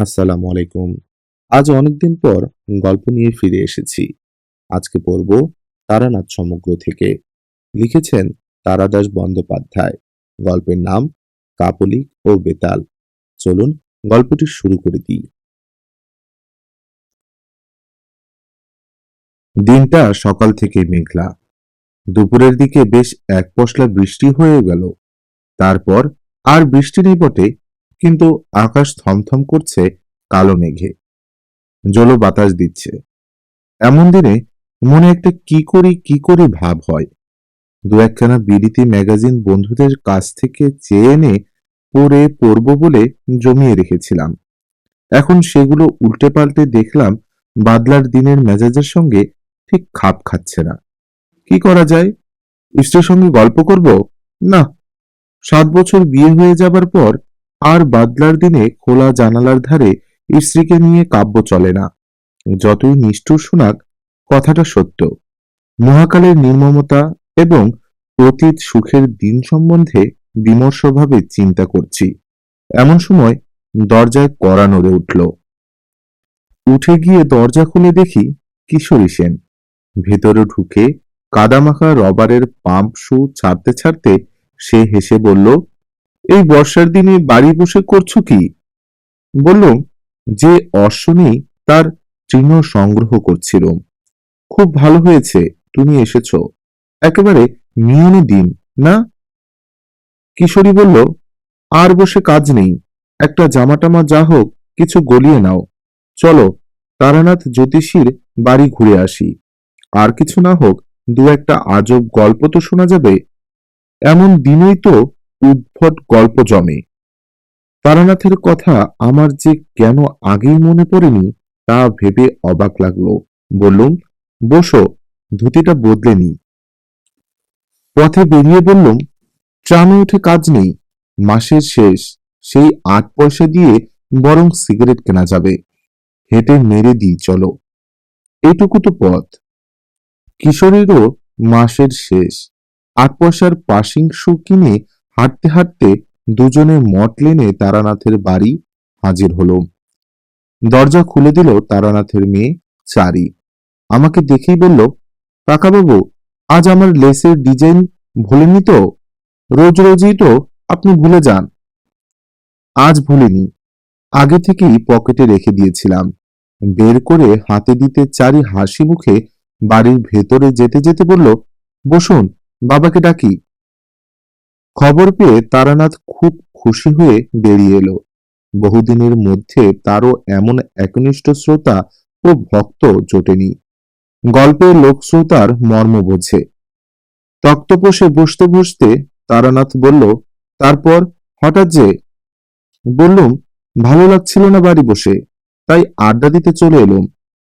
আসসালামু আলাইকুম। আজ অনেকদিন পর গল্প নিয়ে ফিরে এসেছি। আজকে পড়ব তারানাথ সমগ্র থেকে। লিখেছেন তারাদাস বন্দ্যোপাধ্যায়। গল্পের নাম কাপলিক ও বেতাল। চলুন গল্পটি শুরু করে দিই। দিনটা সকাল থেকে মেঘলা। দুপুরের দিকে বেশ এক পশলা বৃষ্টি হয়ে গেল। তারপর আর বৃষ্টি নেই বটে, কিন্তু আকাশ থমথম করছে কালো মেঘে। জলো বাতাস দিচ্ছে। এমন দিনে মনে একটা কি করি ভাব হয়। দু একখানা বিলিতি ম্যাগাজিন বন্ধুদের কাছ থেকে চেয়ে এনে পড়ব বলে জমিয়ে রেখেছিলাম। এখন সেগুলো উল্টে পাল্টে দেখলাম বাদলার দিনের মেজাজের সঙ্গে ঠিক খাপ খাচ্ছে না। কি করা যায়? স্ত্রীর সঙ্গে গল্প করব? না, 7 বছর বিয়ে হয়ে যাবার পর আর বাদলার দিনে খোলা জানালার ধারে স্ত্রীকে নিয়ে কাব্য চলে না। যতই নিষ্ঠুর শোনাক, কথাটা সত্য। মহাকালের নির্মমতা এবং অতীত সুখের দিন সম্বন্ধে বিমর্ষভাবে চিন্তা করছি। এমন সময় দরজায় কড়া নড়ে উঠল। উঠে গিয়ে দরজা খুলে দেখি কিশোরী সেন। ভেতরে ঢুকে কাদামাখা রবারের পাম্প শু ছাড়তে ছাড়তে সে হেসে বলল, এই বর্ষার দিনে বাড়ি বসে করছো কি? বললুম, যে অশ্বনী তার তৃণ সংগ্রহ করছিলুম। খুব ভালো হয়েছে তুমি এসেছো, একেবারে নিয়মে দিন না? কিশোরী বলল, আর বসে কাজ নেই, একটা জামাটামা যা হোক কিছু গলিয়ে নাও। চলো তারানাথ জ্যোতিষীর বাড়ি ঘুরে আসি। আর কিছু না হোক দু একটা আজব গল্প তো শোনা যাবে। এমন দিনেই তো উদ্ভট গল্প জমে। তারানাথের কথা আমার যে কেন আগেই মনে পড়েনি তা ভেবে অবাক লাগলো। বললুম, বসো, ধুতিটা বদলে নি। পথে বেরিয়ে বললুম, ট্রামে উঠে কাজ নেই, মাসের শেষ, সেই 8 পয়সা দিয়ে বরং সিগারেট কেনা যাবে। হেঁটে মেরে দিই চলো, এইটুকু তো পথ। কিশোরীরও মাসের শেষ। 8 পয়সার পাসিং শু কিনে হাঁটতে হাঁটতে দুজনে মঠ লেনে তারানাথের বাড়ি হাজির হলুম। দরজা খুলে দিল তারানাথের মেয়ে চারি। আমাকে দেখেই বলল, কাকাবাবু, আজ আমার লেসের ডিজাইন ভোলেননি তো? রোজ রোজই তো আপনি ভুলে যান। আজ ভুলিনি, আগে থেকেই পকেটে রেখে দিয়েছিলাম। বের করে হাতে দিতে চারি হাসি মুখে বাড়ির ভেতরে যেতে যেতে বলল, বসুন, বাবাকে ডাকি। খবর পেয়ে তারানাথ খুব খুশি হয়ে বেরিয়ে এলো। বহুদিনের মধ্যে তারও এমন একনিষ্ঠ শ্রোতা ও ভক্ত জোটেনি। গল্পের লোকশ্রোতার মর্ম বোঝে। তক্তপোষে বসতে বসতে তারানাথ বলল, তারপর হঠাৎ যে? বললুম, ভালো লাগছিল না বাড়ি বসে, তাই আড্ডা দিতে চলে এলুম।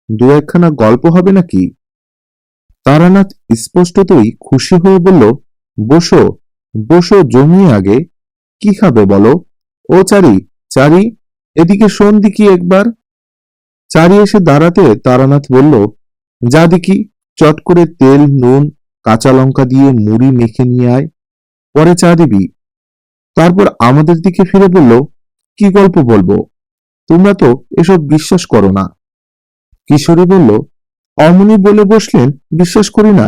দু একখানা গল্প হবে নাকি? তারানাথ স্পষ্টতই খুশি হয়ে বলল, বসো, বসো জমিয়ে আগে। কি খাবে বলো? ও চারি, চারি, এদিকে শোন দিকি একবার। চারি এসে দাঁড়াতে তারানাথ বলল, যা দিকি, চট করে তেল নুন কাঁচা লঙ্কা দিয়ে মুড়ি মেখে নিয়ে আয়, পরে চা দিবি। তারপর আমাদের দিকে ফিরে বলল, কি গল্প বলবো? তোমরা তো এসব বিশ্বাস করো না। কিশোরী বলল, অমনি বলে বসলেন বিশ্বাস করি না।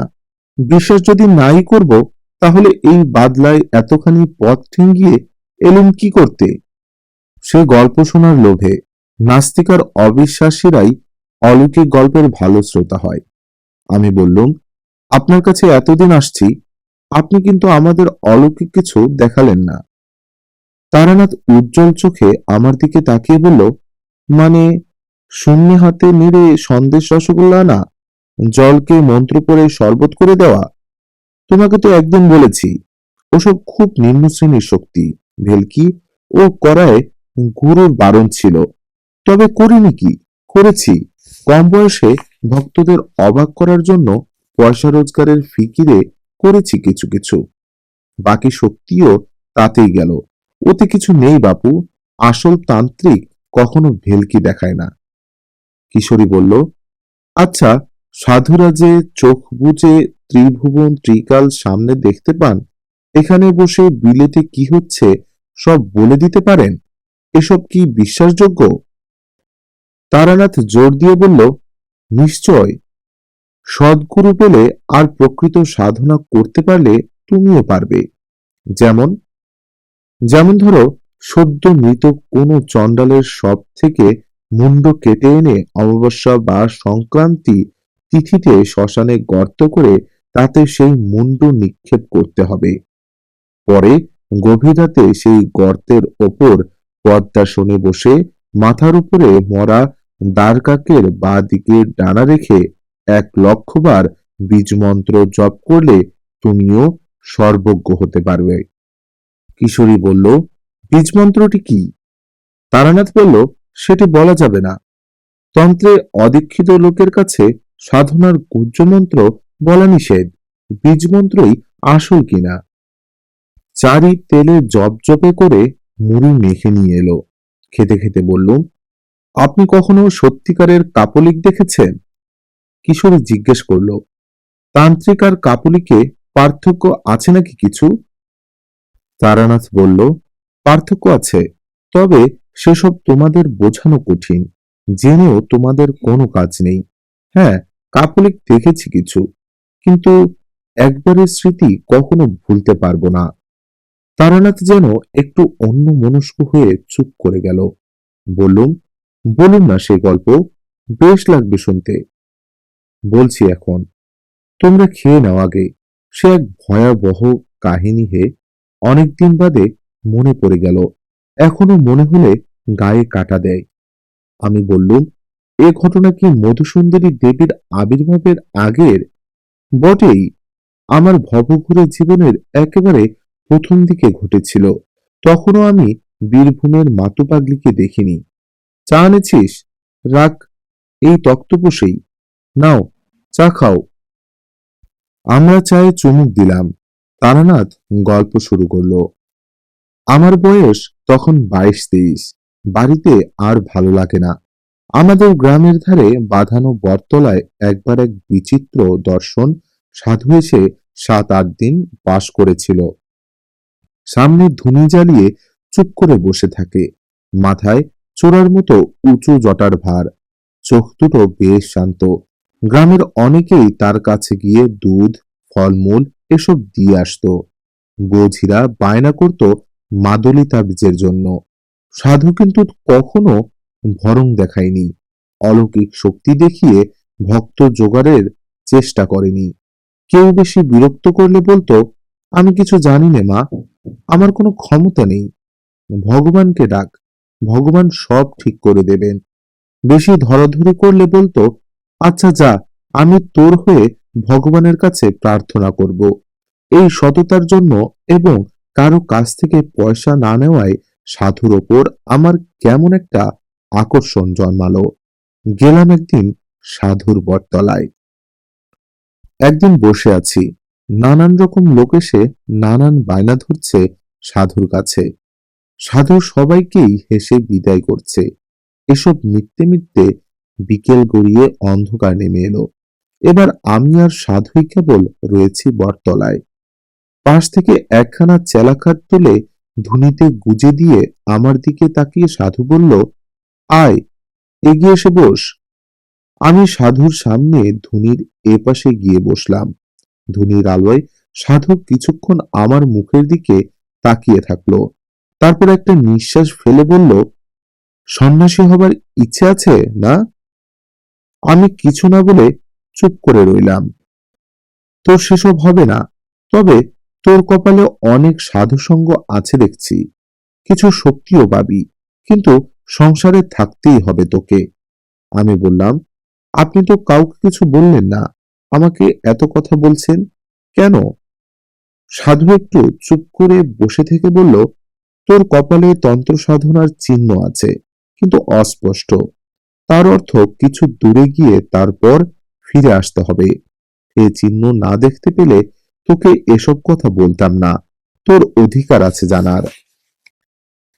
বিশ্বাস যদি নাই করব, তাহলে এই বাদলায় এতখানি পথ ঠেঙ্গিয়ে এলুম কি করতে? সে গল্প শোনার লোভে। নাস্তিক আর অবিশ্বাসীরাই অলৌকিক গল্পের ভালো শ্রোতা হয়। আমি বললুম, আপনার কাছে এতদিন আসছি, আপনি কিন্তু আমাদের অলৌকিক কিছু দেখালেন না। তারানাথ উজ্জ্বল চোখে আমার দিকে তাকিয়ে বলল, মানে, শূন্য হাতে নেড়ে সন্দেশ রসগোল্লা আনা, জলকে মন্ত্র করে শরবত করে দেওয়া। তোমাকে তো একদিন বলেছি, ওসব খুব নিম্ন শ্রেণীর শক্তি, ভেলকি ও করায় গুরুর বারণ ছিল। তবে করিনি কি? করেছি। কম বয়সে ভক্তদের অবাক করার জন্য পয়সা রোজগারের ফিকিরে করেছি কিছু কিছু। বাকি শক্তিও তাতেই গেল। ওতে কিছু নেই বাপু, আসল তান্ত্রিক কখনো ভেলকি দেখায় না। কিশোরী বলল, আচ্ছা, সাধুরা যে চোখ বুজে ত্রিভুবন ত্রিকাল সামনে দেখতে পান, এখানে বসে বিলেতে কি হচ্ছে সব বলে দিতে পারেন, এসব কি বিশ্বাসযোগ্য? তারানাথ জোর দিয়ে বলল, নিশ্চয়, সদ্গুরু পেলে আর প্রকৃত সাধনা করতে পারলে তুমিও পারবে। যেমন যেমন ধরো, সদ্য মৃত কোনো চণ্ডালের সব থেকে মুন্ড কেটে এনে অমাবস্যা বা সংক্রান্তি তিথিতে শ্মশানে গর্ত করে তাতে সেই মুন্ড নিক্ষেপ করতে হবে। পরে গভীর রাতে সেই গর্তের ওপর পদ্মাসনে বসে মাথার উপরে মরা দ্বারকাকের বাঁ দিকে ডানা রেখে 1,00,000 বার বীজমন্ত্র জপ করলে তুমিও সর্বজ্ঞ হতে পারবে। কিশোরী বলল, বীজমন্ত্রটি কি? তারানাথ বলল, সেটি বলা যাবে না। তন্ত্রে অদীক্ষিত লোকের কাছে সাধনার গুহ্যমন্ত্র বলা নিষেধ। বীজমন্ত্রই আসল কিনা। চারি তেলে জপজপে করে মুড়ি মেখে নিয়ে এলো। খেতে খেতে বললুম, আপনি কখনো সত্যিকারের কাপলিক দেখেছেন? কিশোরী জিজ্ঞেস করল, তান্ত্রিক আর কাপলিকে পার্থক্য আছে নাকি কিছু? তারানাথ বলল, পার্থক্য আছে, তবে সেসব তোমাদের বোঝানো কঠিন। জেনেও তোমাদের কোনো কাজ নেই। হ্যাঁ, কাপলিক দেখেছি কিছু, কিন্তু একবারের স্মৃতি কখনো ভুলতে পারবো না। তারানাথ যেন একটু অন্যমনস্ক হয়ে চুপ করে গেল। বললুম, বলুন না সে গল্প, বেশ লাগবে শুনতে। বলছি এখন, তোমরা খেয়ে নাও আগে। সে এক ভয়াবহ কাহিনী হে, অনেকদিন বাদে মনে পড়ে গেল। এখনো মনে হলে গায়ে কাটা দেয়। আমি বললুম, এ ঘটনা কি মধুসুন্দরী দেবীর আবির্ভাবের আগের? বটেই, আমার ভবঘুরে জীবনের একেবারে প্রথম দিকে ঘটেছিল। তখনও আমি বীরভূমের মাতুপাগলিকে দেখিনি। চা এনেছিস? রাখ, এই তক্তপোষেই। নাও, চা খাও। আমরা চায়ে চুমুক দিলাম। তারানাথ গল্প শুরু করলো। আমার বয়স তখন 22-23। বাড়িতে আর ভালো লাগে না। আমাদের গ্রামের ধারে বাঁধানো বটতলায় একবার এক বিচিত্র দর্শন সাধু এসে 7-8 দিন বাস করেছিল। সামনে ধুনি জ্বালিয়ে চুপ করে বসে থাকে। মাথায় চোরার মতো উঁচু জটার ভার। চোখ দুটো বেশ শান্ত। গ্রামের অনেকেই তার কাছে গিয়ে দুধ, ফলমূল এসব দিয়ে আসতো। গোঝিরা বায়না করত মাদুলি তাবিজের জন্য। সাধু কিন্তু কখনো ভরং দেখায়নি। অলৌকিক শক্তি দেখিয়ে ভক্ত জোগাড়ের চেষ্টা করেনি। কেউ বেশি বিরক্ত করলে বলতো, আমি কিছু জানি নে মা, আমার কোনো ক্ষমতা নেই। ভগবানকে ডাক, ভগবান সব ঠিক করে দেবেন। বেশি ধরাধরি করলে বলতো, আচ্ছা যা, আমি তোর হয়ে ভগবানের কাছে প্রার্থনা করব। এই সততার জন্য এবং কারো কাছ থেকে পয়সা না নেওয়ায় সাধুর ওপর আমার কেমন একটা আকর্ষণ জন্মালো। গেলাম একদিন সাধুর বটতলায়। একদিন বসে আছি, নানান রকম লোক এসে নানান বায়না ধরছে সাধুর কাছে। সাধু সবাইকেই হেসে বিদায় করছে। এসব মিথ্যে মিথ্যে বিকেল গড়িয়ে অন্ধকার নেমে এলো। এবার আমি আর সাধুই কেবল রয়েছি বটতলায়। পাশ থেকে একখানা চেলাকাঠ তুলে ধুনিতে গুজে দিয়ে আমার দিকে তাকিয়ে সাধু বলল, আয়, এগিয়ে এসে বস। আমি সাধুর সামনে ধুনির এপাশে গিয়ে বসলাম। ধুনির আলোয় সাধু কিছুক্ষণ আমার মুখের দিকে তাকিয়ে থাকলো। তারপর একটা নিঃশ্বাস ফেলে বলল, সন্ন্যাসী হবার ইচ্ছে আছে না? আমি কিছু না বলে চুপ করে রইলাম। তোর সেসব হবে না, তবে তোর কপালে অনেক সাধুসঙ্গ আছে দেখছি। কিছু শক্তিও পাবি, কিন্তু সংসারে থাকতেই হবে তোকে। আমি বললাম, আপনি তো কাউকে কিছু বললেন না, আমাকে এত কথা বলছেন কেন? সাধু একটু চুপ করে বসে থেকে বলল, তোর কপালে তন্ত্র সাধনার চিহ্ন আছে, কিন্তু অস্পষ্ট। তার অর্থ কিছু দূরে গিয়ে তারপর ফিরে আসতে হবে। এ চিহ্ন না দেখতে পেলে তোকে এসব কথা বলতাম না। তোর অধিকার আছে জানার।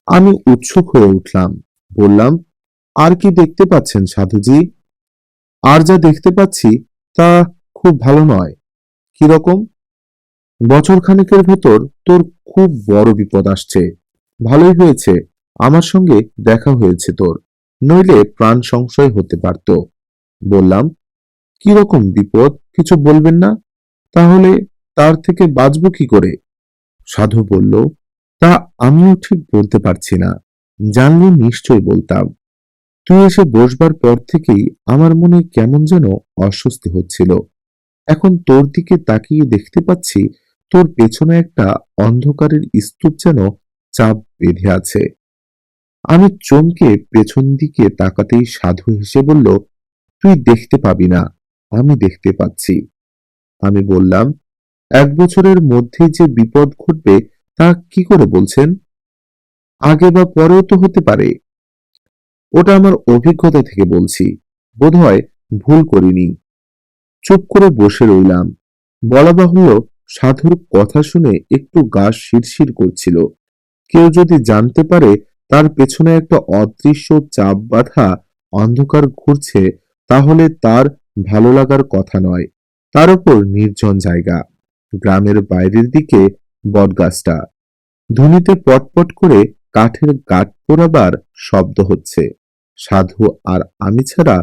আমি উৎসুক হয়ে উঠলাম। বললাম, আর কি দেখতে পাচ্ছেন সাধুজি? আর যা দেখতে পাচ্ছি তা খুব ভালো নয়। কিরকম? বছর খানেকের ভেতর তোর খুব বড় বিপদ আসছে। ভালোই হয়েছে আমার সঙ্গে দেখা হয়েছে তোর। নইলে প্রাণ সংশয় হতে পারত। বললাম, কি রকম বিপদ কিছু বলবেন না? তাহলে তার থেকে বাঁচব কি করে? সাধু বলল, তা আমিও ঠিক বলতে পারছি না, জানলে নিশ্চয় বলতাম। তুই এসে বসবার পর থেকেই আমার মনে কেমন যেন অস্বস্তি হচ্ছিল। এখন তোর দিকে তাকিয়ে দেখতে পাচ্ছি তোর পেছনে একটা অন্ধকারের স্তূপ যেন চাপ বেঁধে আছে। আমি চমকে পেছন দিকে তাকাতেই সাধু হেসে বলল, তুই দেখতে পাবি না, আমি দেখতে পাচ্ছি। আমি বললাম, 1 বছরের মধ্যে যে বিপদ ঘটবে তা কি করে বলছেন? আগে বা পরেও তো হতে পারে। ওটা আমার অভিজ্ঞতা থেকে বলছি, বোধহয় ভুল করিনি। চুপ করে বসে রইলাম। বলা বাহুল্য, সাধুর কথা শুনে একটু গা শিরশির করছিল। কেউ যদি জানতে পারে তার পেছনে একটা অদৃশ্য চাপ বাঁধা অন্ধকার ঘুরছে, তাহলে তার ভালো লাগার কথা নয়। তার উপর নির্জন জায়গা, গ্রামের বাইরের দিকে বটগাছটা, ধুনিতে পটপট করে কাঠের গাঁট পোড়াবার শব্দ হচ্ছে। সাধু আর আমি ছাড়া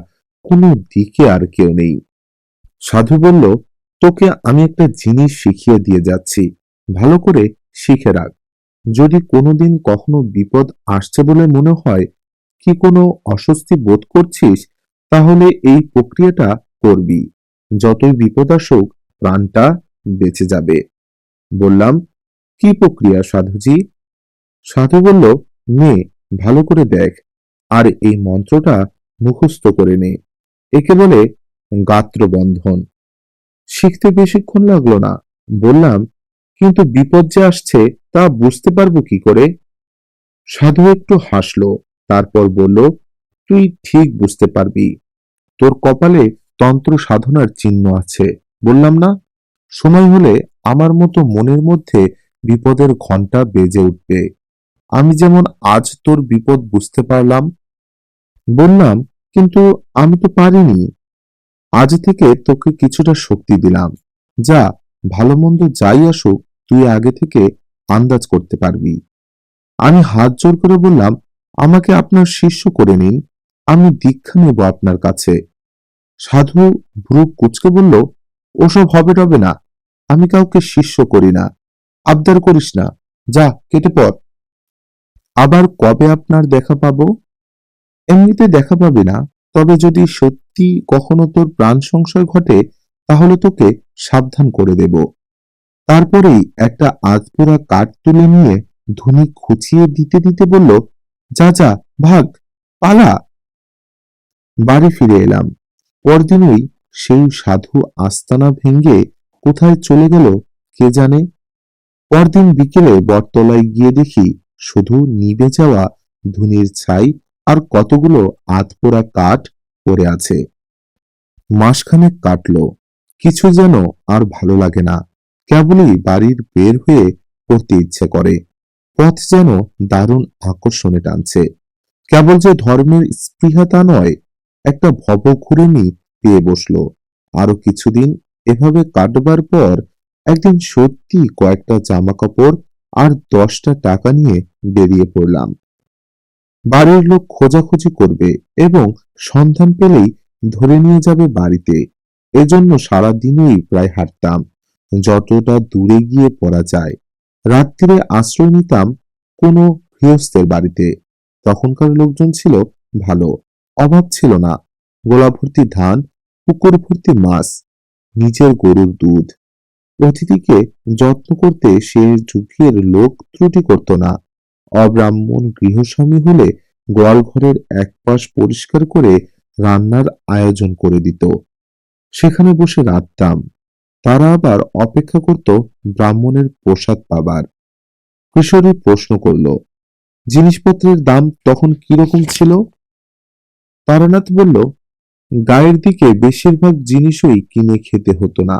কোনো দিকে আর কেউ নেই। সাধু বলল, তোকে আমি একটা জিনিস শিখিয়ে দিয়ে যাচ্ছি, ভালো করে শিখে রাখ। যদি কোনোদিন কখনো বিপদ আসছে বলে মনে হয়, কি কোনো অস্বস্তি বোধ করছিস, তাহলে এই প্রক্রিয়াটা করবি। যতই বিপদ আসুক, প্রাণটা বেঁচে যাবে। বললাম, কি প্রক্রিয়া সাধুজি? সাধু বলল, নে, ভালো করে দেখ, আর এই মন্ত্রটা মুখস্থ করে নে। একে বলে গাত্রবন্ধন। শিখতে বেশিক্ষণ লাগলো না। বললাম, কিন্তু বিপদ যে আসছে তা বুঝতে পারবো কি করে? সাধু একটু হাসলো, তারপর বলল, তুই ঠিক বুঝতে পারবি। তোর কপালে তন্ত্র সাধনার চিহ্ন আছে, বললাম না? সময় হলে আমার মতো মনের মধ্যে বিপদের ঘন্টা বেজে উঠবে। আমি যেমন আজ তোর বিপদ বুঝতে পারলাম। বললাম, কিন্তু আমি তো পারিনি। আজ থেকে তোকে কিছুটা শক্তি দিলাম। যা, ভালো মন্দ যাই আসুক, তুই আগে থেকে আন্দাজ করতে পারবি। আমি হাত জোর করে বললাম, আমাকে আপনার শিষ্য করে নিন, আমি দীক্ষা নেব আপনার কাছে। সাধু ভ্রু কুঁচকে বলল, ওসব হবে টবে না, আমি কাউকে শিষ্য করি না। আবদার করিস না, যা কেটে পড়। আবার কবে আপনার দেখা পাবো? এমনিতে দেখা পাবি না, তবে যদি সত্যি কখনো তোর প্রাণ সংশয় ঘটে, তাহলে তোকে সাবধান করে দেব। তারপরেই একটা আধপোড়া কাঠ তুলে নিয়ে ধুনি খুঁচিয়ে দিতে দিতে বলল, যা যা, ভাগ, পালা। বাড়ি ফিরে এলাম। পরদিনই সেই সাধু আস্তানা ভেঙে কোথায় চলে গেল কে জানে। পরদিন বিকেলে বটতলায় গিয়ে দেখি শুধু নিভে যাওয়া ধুনির ছাই আর কতগুলো আধপোড়া কাঠ পড়ে আছে। মাসখানেক কাটলো, কিছু যেন আর ভালো লাগে না। কেবলই বাড়ির বের হয়ে পড়তে ইচ্ছে করে। পথ যেন দারুণ আকর্ষণে টানছে। কেবল যে ধর্মের স্পৃহা তা নয়, একটা ভবঘুরেমি পেয়ে বসলো। আরো কিছুদিন এভাবে কাটবার পর একদিন সত্যি কয়েকটা জামা কাপড় আর 10টা টাকা নিয়ে বেরিয়ে পড়লাম। বাড়ির লোক খোঁজাখুঁজি করবে এবং সন্ধান পেলেই ধরে নিয়ে যাবে বাড়িতে। এজন্য সারাদিনই প্রায় হাঁটতাম, যতটা দূরে গিয়ে পড়া যায়। রাত্রিরে আশ্রয় নিতাম কোনো গৃহস্থের বাড়িতে। তখনকার লোকজন ছিল ভালো, অভাব ছিল না। গোলা ভর্তি ধান, পুকুর ভর্তি মাছ, নিজের গরুর দুধ। অতিথিকে যত্ন করতে সে যুগের লোক ত্রুটি করত না। অব্রাহ্মণ গৃহস্বামী হলে গোয়াল ঘরের এক পাশ পরিষ্কার করে রান্নার আয়োজন করে দিত। সেখানে বসে রাঁধতাম। তারা আবার অপেক্ষা করত ব্রাহ্মণের প্রসাদ পাবার। কিশোরী প্রশ্ন করল, জিনিসপত্রের দাম তখন কিরকম ছিল? তারানাথ বলল, গায়ের দিকে বেশিরভাগ জিনিসই কিনে খেতে হতো না,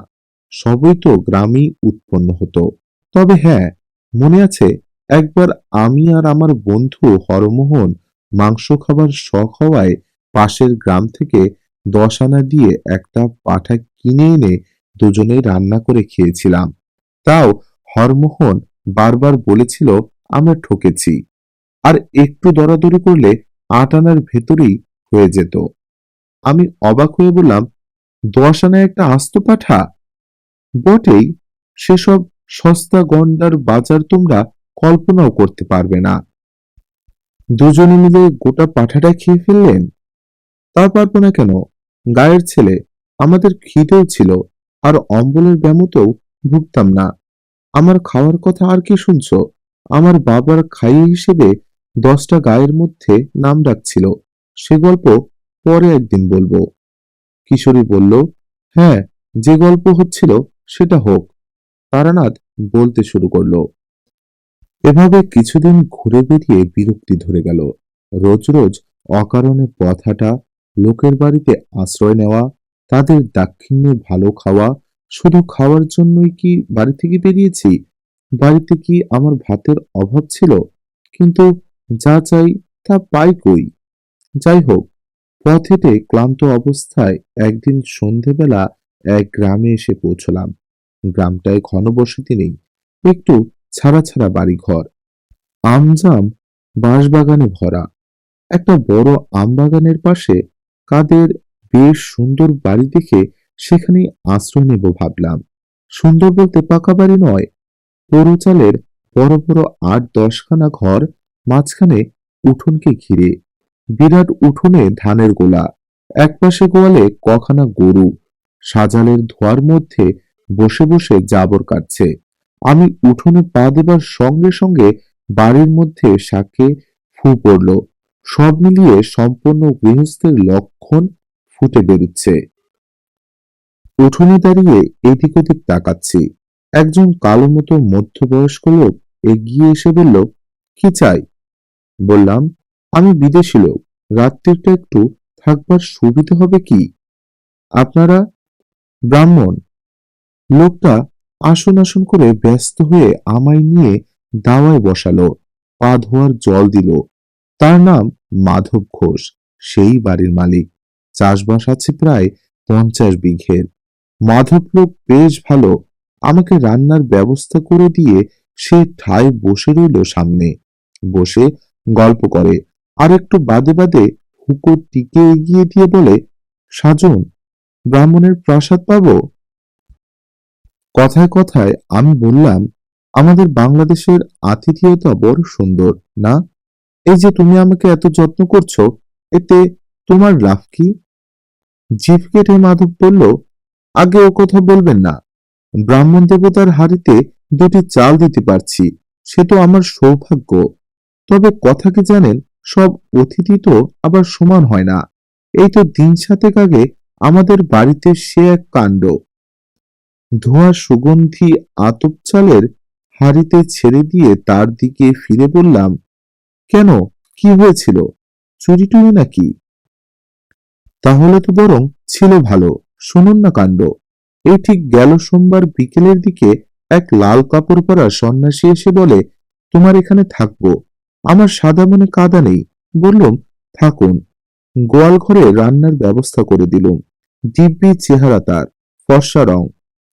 সবই তো গ্রামেই উৎপন্ন হতো। তবে হ্যাঁ, মনে আছে একবার আমি আর আমার বন্ধু হরমোহন মাংস খাবার শখ হওয়ায় পাশের গ্রাম থেকে 10 আনা দিয়ে একটা পাঁঠা কিনে এনে দুজনেই রান্না করে খেয়েছিলাম। তাও হরমোহন বারবার বলেছিল আমরা ঠকেছি, আর একটু দরাদরি করলে 8 আনার ভেতরেই হয়ে যেত। আমি অবাক হয়ে বললাম, 10 আনায় একটা আস্ত পাঠা? বটেই, সেসব সস্তা গন্ডার বাজার তোমরা কল্পনাও করতে পারবে না। দুজনে মিলে গোটা পাঠাটা খেয়ে ফেললেন। তা পারবো না কেন, গায়ের ছেলে, আমাদের খিদেও ছিল, আর অম্বলের ব্যামোতেও ভুগতাম না। আমার খাওয়ার কথা আর কি শুনছো? আমার বাবার খাই হিসেবে 10টা গায়ের মধ্যে নাম ডাকছিল, সে গল্প পরে একদিন বলবো। কিশোরী বলল, হ্যাঁ, যে গল্প হচ্ছিল সেটা হোক। তারানাথ বলতে শুরু করলো। এভাবে কিছুদিন ঘুরে বেরিয়ে বিরক্তি ধরে গেল। রোজ রোজ অকারণে পথ হাঁটা, লোকের বাড়িতে আশ্রয় নেওয়া, তাদের দাক্ষিণ্যে ভালো খাওয়া। শুধু খাওয়ার জন্যই কি বাড়ি থেকে বেরিয়েছি? বাড়িতে কি আমার ভাতের অভাব ছিল? কিন্তু যা চাই তা পাই কই? যাই হোক, পথ হেঁটে ক্লান্ত অবস্থায় একদিন সন্ধেবেলা এক গ্রামে এসে পৌঁছলাম। গ্রামটায় ঘনবসতি নেই, একটু ছাড়া ছাড়া বাড়িঘর, আমজাম বাঁশবাগানে ভরা। একটা বড় আমবাগানের পাশে কাদের বেশ সুন্দর বাড়ি দেখে সেখানেই আশ্রয় নেব ভাবলাম। সুন্দর বলতে পাকা বাড়ি নয়, পৌর চালের বড় বড় 8-10খানা ঘর, মাঝখানে উঠোনকে ঘিরে। বিরাট উঠোনে ধানের গোলা, একপাশে গোয়ালে কখানা গরু সাজালের ধোয়ার মধ্যে বসে বসে জাবর কাটছে। আমি উঠোনে পা দেবার সঙ্গে সঙ্গে বাড়ির মধ্যে শাকে ফু পড়ল। সব মিলিয়ে সম্পূর্ণ গৃহস্থের লক্ষণ ফুটে বেরুচ্ছে। উঠোনে দাঁড়িয়ে এদিক ওদিক তাকাচ্ছি। একজন কালো মতো মধ্যবয়স্ক লোক এগিয়ে এসে বলল, কি চাই? বললাম, আমি বিদেশি লোক, রাত্রিটা একটু থাকবার সুবিধা হবে কি? আপনারা? ব্রাহ্মণ। লোকটা আসন আসন করে ব্যস্ত হয়ে আমায় নিয়ে দাওয়ায় বসালো, পা ধোয়ার জল দিল। তার নাম মাধব ঘোষ, সেই বাড়ির মালিক। চাষবাস আছে প্রায় 50 বিঘের। মাধব লোক বেশ ভালো। আমাকে রান্নার ব্যবস্থা করে দিয়ে সে ঠায় বসে রইল সামনে। বসে গল্প করে, আর একটু বাদে বাদে হুকো টিকে এগিয়ে দিয়ে বলে, সাজন, ব্রাহ্মণের প্রসাদ পাবো? কথায় কথায় আমি বললাম, আমাদের বাংলাদেশের আতিথেয়তা বড় সুন্দর না? এই যে তুমি আমাকে এত যত্ন করছো, এতে তোমার লাভ কি? জিভ কেটে মাধব বলল, আগে ও কথা বলবেন না। ব্রাহ্মণ দেবতার হাঁড়িতে 2টি চাল দিতে পারছি, সে তো আমার সৌভাগ্য। তবে কথা কি জানেন, সব অতিথি তো আবার সমান হয় না। এই তো দিন 7 আগে আমাদের বাড়িতে সে এক কাণ্ড। ধোঁয়া সুগন্ধি আতপ চালের হাঁড়িতে ছেড়ে দিয়ে তার দিকে ফিরে বললাম, কেন, কি হয়েছিল? চুরি টুরি নাকি? তাহলে তো বরং ছিল ভালো। শুনুন না কাণ্ড। এই ঠিক গেল সোমবার বিকেলের দিকে এক লাল কাপড় পরা সন্ন্যাসী এসে বলে, তোমার এখানে থাকবো। আমার সাদা মনে কাদা নেই, বললুম, থাকুন। গোয়াল ঘরে রান্নার ব্যবস্থা করে দিলুম। দিব্যি চেহারা তার, ফর্সা রং,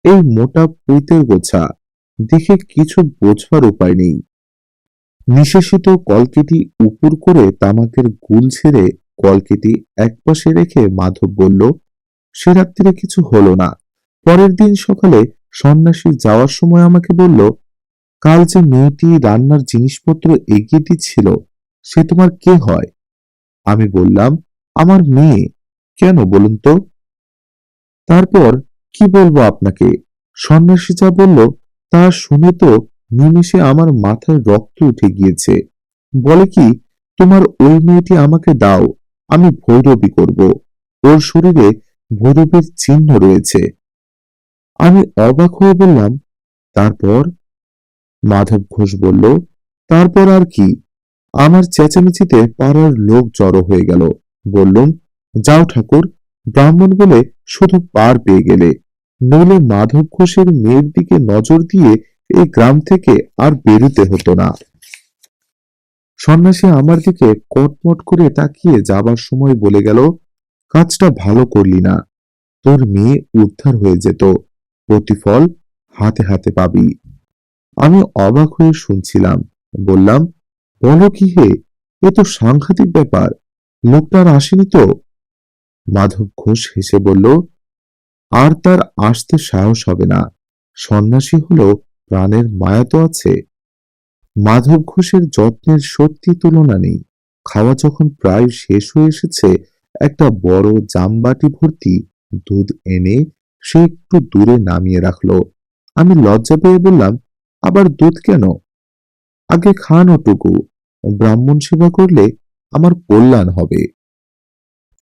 এই মোটা পুঁইতের গোছা, দেখে কিছু বোঝবার উপায় নেই। নিশেষিত কলকেটি উপুর করে তামাকের গুল ছেড়ে কলকেটি একপাশে রেখে মাধব বলল, সে রাত্রিরে কিছু হলো না। পরের দিন সকালে সন্ন্যাসী যাওয়ার সময় আমাকে বলল, কাল যে মেয়েটি রান্নার জিনিসপত্র এগিয়ে দিচ্ছিল, সে তোমার কে হয়? আমি বললাম, আমার মেয়ে। কেন বলুন তো? তারপর কি বলবো আপনাকে? সন্ন্যাসী যা বলল তা শুনে তো নিমেষে আমার মাথায় রক্ত উঠে গিয়েছে। বলে কি, তোমার ওই মেয়েটি আমাকে দাও, আমি ভৈরবী করব। ওর শরীরে ভৈরবের চিহ্ন রয়েছে। আমি অবাক হয়ে বললাম, তারপর? মাধব ঘোষ বলল, তারপর আর কি? আমার চেঁচামেচিতে পাড়ার লোক জড়ো হয়ে গেল। বললুম, যাও ঠাকুর, ব্রাহ্মণ বলে শুধু পার পেয়ে গেলে, নইলে মাধব ঘোষের মেয়ের দিকে নজর দিয়ে এই গ্রাম থেকে আর বেরুতে হতো না। সন্ন্যাসী আমার দিকে কটমট করে তাকিয়ে যাবার সময় বলে গেল, কাজটা ভালো করলি না, তোর মেয়ে উদ্ধার হয়ে যেত, প্রতিফল হাতে হাতে পাবি। আমি অবাক হয়ে শুনছিলাম। বললাম, বলো কি হে, এ তো সাংঘাতিক ব্যাপার। লোকটা আর আসেনি তো? মাধব ঘোষ হেসে বলল, আর তার আসতে সাহস হবে না। সন্ন্যাসী হলো, প্রাণের মায়া তো আছে। মাধব ঘোষের যত্নের সত্যি তুলনা নেই। খাওয়া যখন প্রায় শেষ হয়ে এসেছে, একটা বড় জামবাটি ভর্তি দুধ এনে সে একটু দূরে নামিয়ে রাখলো। আমি লজ্জা পেয়ে বললাম, আবার দুধ কেন? আগে খান ওটুকু। ব্রাহ্মণ সেবা করলে আমার কল্যাণ হবে।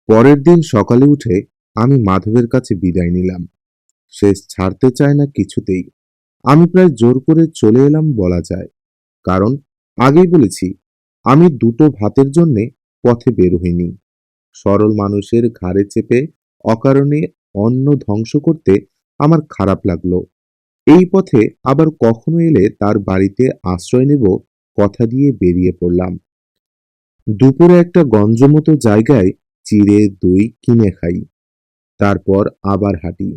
পরের দিন সকালে উঠে আমি মাধবের কাছে বিদায় নিলাম। সে ছাড়তে চায় না কিছুতেই। আমি প্রায় জোর করে চলে এলাম বলা যায়। কারণ আগেই বলেছি, আমি দুটো ভাতের জন্যে পথে বের হইনি। সরল মানুষের ঘাড়ে চেপে অকারণে অন্ন ধ্বংস করতে আমার খারাপ লাগলো। এই পথে আবার কখনো এলে তার বাড়িতে আশ্রয় নেব কথা দিয়ে বেরিয়ে পড়লাম। দুপুরে একটা গঞ্জমতো জায়গায় চিড়ে দই কিনে খাই। তারপর আবার হাঁটি।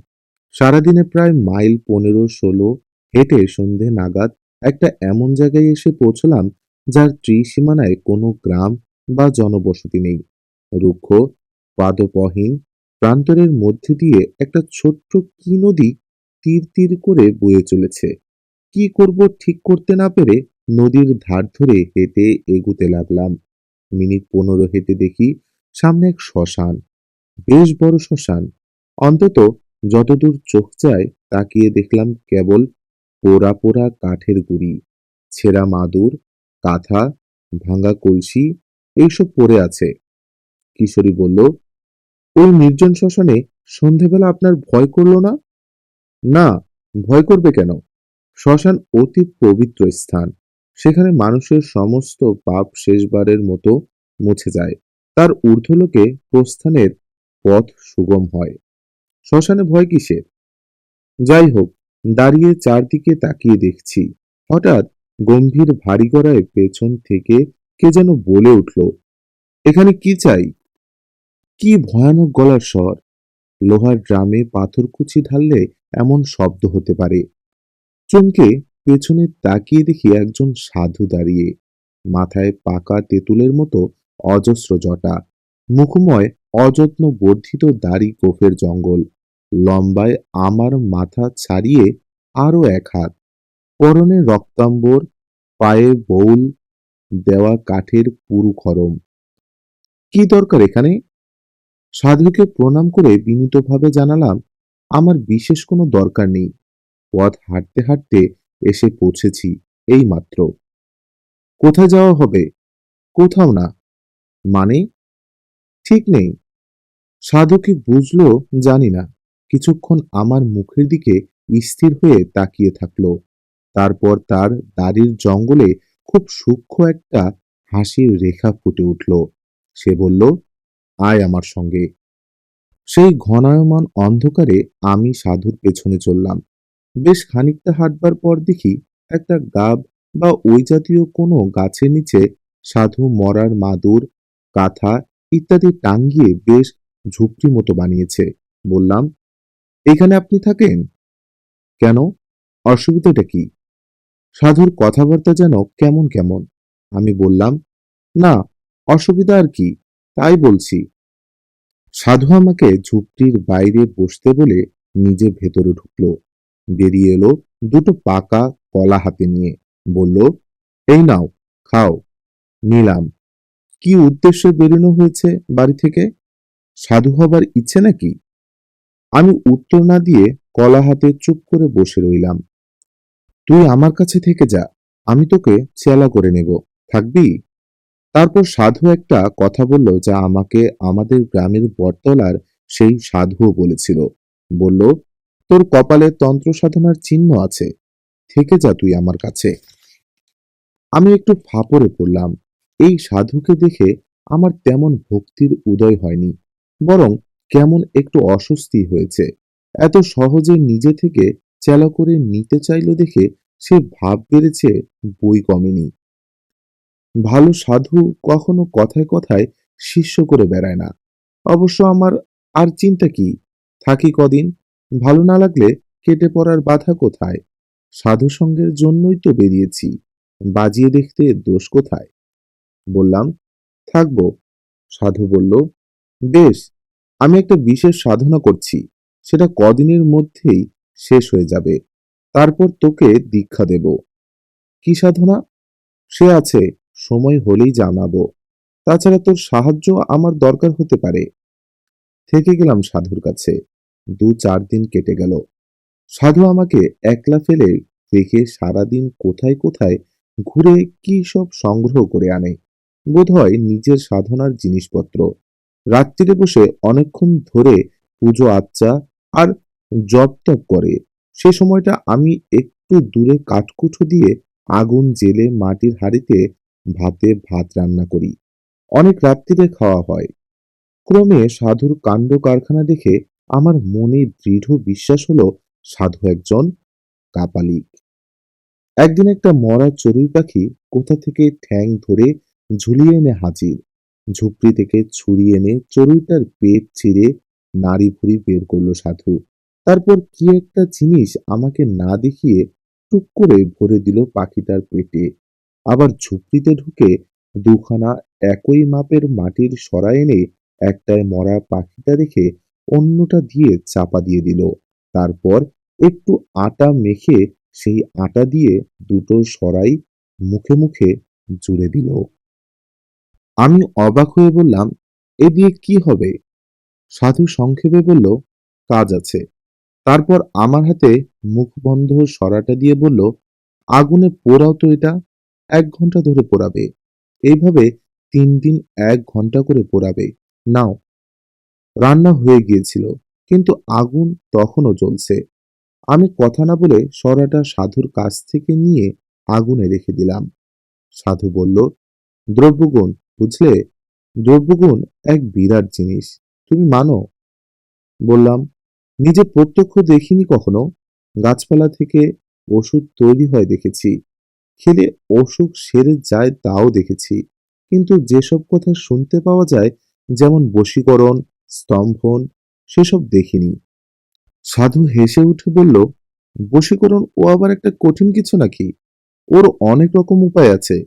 সারাদিনে প্রায় মাইল 15-16 হেঁটে সন্ধে নাগাদ একটা এমন জায়গায় এসে পৌঁছলাম যার ত্রিসীমানায় কোনো গ্রাম বা জনবসতি নেই। রুক্ষ, পাদপহীন প্রান্তরের মধ্যে দিয়ে একটা ছোট্ট কি নদী তীর তীর করে বয়ে চলেছে। কি করব ঠিক করতে না পেরে নদীর ধার ধরে হেঁটে এগুতে লাগলাম। মিনিট 15 হেঁটে দেখি সামনে এক শ্মশান। বেশ বড় শ্মশান। অন্তত যতদূর চোখ যায় তাকিয়ে দেখলাম কেবল পোড়া পোড়া কাঠের গুঁড়ি, ছেঁড়া মাদুর, কাঁথা, ভাঙা কলসি এইসব পড়ে আছে। কিশোরী বলল, ওই নির্জন শ্মশানে সন্ধেবেলা আপনার ভয় করলো না? না, ভয় করবে কেন? শ্মশান অতি পবিত্র স্থান। সেখানে মানুষের সমস্ত পাপ শেষবারের মতো মুছে যায়। তার ঊর্ধ্বলোকে প্রস্থানের পথ সুগম হয়। শ্মশানে ভয় কিসের? যাই হোক, দাঁড়িয়ে চারদিকে তাকিয়ে দেখছি। হঠাৎ গম্ভীর ভারী গলায় পেছন থেকে কে যেন বলে উঠল, এখানে কি চাই? কি ভয়ানক গলার স্বর! লোহার ড্রামে পাথরকুচি ঢাললে এমন শব্দ হতে পারে। চমকে পেছনে তাকিয়ে দেখি একজন সাধু দাঁড়িয়ে। মাথায় পাকা তেঁতুলের মতো অজস্র জটা, মুখময় অযত্ন বর্ধিত দাড়ি গোফের জঙ্গল, লম্বায় আমার মাথা ছাড়িয়ে আরো এক হাত, পরনে রক্তাম্বর, পায়ে বউল দেওয়া কাঠের পুরু খড়ম। কি দরকার এখানে? সাধুকে প্রণাম করে বিনীতভাবে জানালাম, আমার বিশেষ কোনো দরকার নেই। পথ হাঁটতে হাঁটতে এসে পৌঁছেছি এই মাত্র। কোথায় যাওয়া হবে? কোথাও না। মানে? ঠিক নেই। সাধু কি বুঝলো জানি না। কিছুক্ষণ আমার মুখের দিকে স্থির হয়ে তাকিয়ে থাকলো। তারপর তার দাড়ির জঙ্গলে খুব সূক্ষ্ম একটা হাসির রেখা ফুটে উঠল। সে বলল, আয় আমার সঙ্গে। সেই ঘনায়মান অন্ধকারে আমি সাধুর পেছনে চললাম। বেশ খানিকটা হাঁটবার পর দেখি একটা গাব বা ওই জাতীয় কোনো গাছের নিচে সাধু মরার মাদুর, কাঁথা ইত্যাদি টাঙ্গিয়ে বেশ ঝুপড়ি মতো বানিয়েছে। বললাম, এখানে আপনি থাকেন? কেন? অসুবিধাটা কি? সাধুর কথাবার্তা যেন কেমন কেমন। আমি বললাম, না, অসুবিধা আর কি, তাই বলছি। সাধু আমাকে ঝুপড়ির বাইরে বসতে বলে নিজে ভেতরে ঢুকলো। বেরিয়ে এলো দুটো পাকা কলা হাতে নিয়ে। বলল, এই নাও, খাও। নিলাম। কি উদ্দেশ্যে বেরোনো হয়েছে বাড়ি থেকে? সাধু হবার ইচ্ছে নাকি? আমি উত্তর না দিয়ে কলা হাতে চুপ করে বসে রইলাম। তুই আমার কাছে থেকে যা, আমি তোকে চেলা করে নেব। থাকবি? তারপর সাধু একটা কথা বলল যা আমাকে আমাদের গ্রামের বটতলার সেই সাধুও বলেছিল। বলল, তোর কপালে তন্ত্র সাধনার চিহ্ন আছে, থেকে যা তুই আমার কাছে। আমি একটু ফাঁপড়ে পড়লাম। এই সাধুকে দেখে আমার তেমন ভক্তির উদয় হয়নি, বরং কেমন একটু অস্বস্তি হয়েছে। এত সহজে নিজে থেকে চেলা করে নিতে চাইল দেখে সে ভাব বেড়েছে, বই কমেনি। ভালো সাধু কখনো কথায় কথায় শিষ্য করে বেড়ায় না। অবশ্য আমার আর চিন্তা কি, থাকি কদিন, ভালো না লাগলে কেটে পড়ার বাধা কোথায়? সাধু সঙ্গের জন্যই তো বেরিয়েছি, বাজিয়ে দেখতে দোষ কোথায়? বললাম, থাকবো, সাধু বলল, বেশ, আমি একটা বিশেষ সাধনা করছি, সেটা কদিনের মধ্যেই শেষ হয়ে যাবে। তারপর তোকে দীক্ষা দেব। কি সাধনা? সে আছে, সময় হলেই জানাবো। তাছাড়া তোর সাহায্য আমার দরকার হতে পারে। থেকে গেলাম সাধুর কাছে। 2-4 দিন কেটে গেল। সাধু আমাকে একলা ফেলে রেখে সারাদিন কোথায় কোথায় ঘুরে কি সব সংগ্রহ করে আনে, বোধহয় নিজের সাধনার জিনিসপত্র। রাত্রিরে বসে অনেকক্ষণ ধরে পুজো আচ্চা আর জপ টপ করে। সে সময়টা আমি একটু দূরে কাঠকুঠো দিয়ে আগুন জেলে মাটির হাঁড়িতে ভাত রান্না করি। অনেক রাত্রিরে খাওয়া হয়। ক্রমে সাধুর কাণ্ড কারখানা দেখে আমার মনে দৃঢ় বিশ্বাস হলো সাধু একজন কাপালিক। একদিন একটা মরা চড়ুই পাখি কোথা থেকে ঠ্যাং ধরে ঝুলিয়ে এনে হাজির। ঝুপড়ি থেকে ছুরি এনে চড়ুইটার পেট ছিঁড়ে নাড়ি ভুড়ি বের করলো সাধু। তারপর কি একটা জিনিস আমাকে না দেখিয়ে টুক করে ভরে দিল পাখিটার পেটে। আবার ঝুপড়িতে ঢুকে দুখানা একই মাপের মাটির সরা এনে একটায় মরা পাখিটা রেখে অন্যটা দিয়ে চাপা দিয়ে দিল। তারপর একটু আটা মেখে সেই আটা দিয়ে দুটো সরাই মুখে মুখে জুড়ে দিল। আমি অবাক হয়ে বললাম, এ দিয়ে কি হবে? সাধু সংক্ষেপে বলল, কাজ আছে। তারপর আমার হাতে মুখবন্ধ সরাটা দিয়ে বলল, আগুনে পোড়াও তো এটা। 1 ঘন্টা ধরে পোড়াবে। এইভাবে 3 দিন 1 ঘন্টা করে পোড়াবে। নাও। রান্না হয়ে গিয়েছিল, কিন্তু আগুন তখনও জ্বলছে। আমি কথা না বলে সরাটা সাধুর কাছ থেকে নিয়ে আগুনে রেখে দিলাম। সাধু বলল, দ্রব্যগুণ, বুঝলে, দ্রব্যগুণ এক বিরাট জিনিস। তুমি মানো? বললাম, নিজে প্রত্যক্ষ দেখিনি কখনো। গাছপালা থেকে ওষুধ তৈরি হয় দেখেছি, খেলে অসুখ সেরে যায় তাও দেখেছি, কিন্তু যেসব কথা শুনতে পাওয়া যায়, যেমন বশীকরণ, স্তম্ভন, সেসব দেখিনি। সাধু হেসে উঠে বলল, বশীকরণ ও আবার একটা কঠিন কিছু নাকি? ওর অনেক রকম উপায় আছে।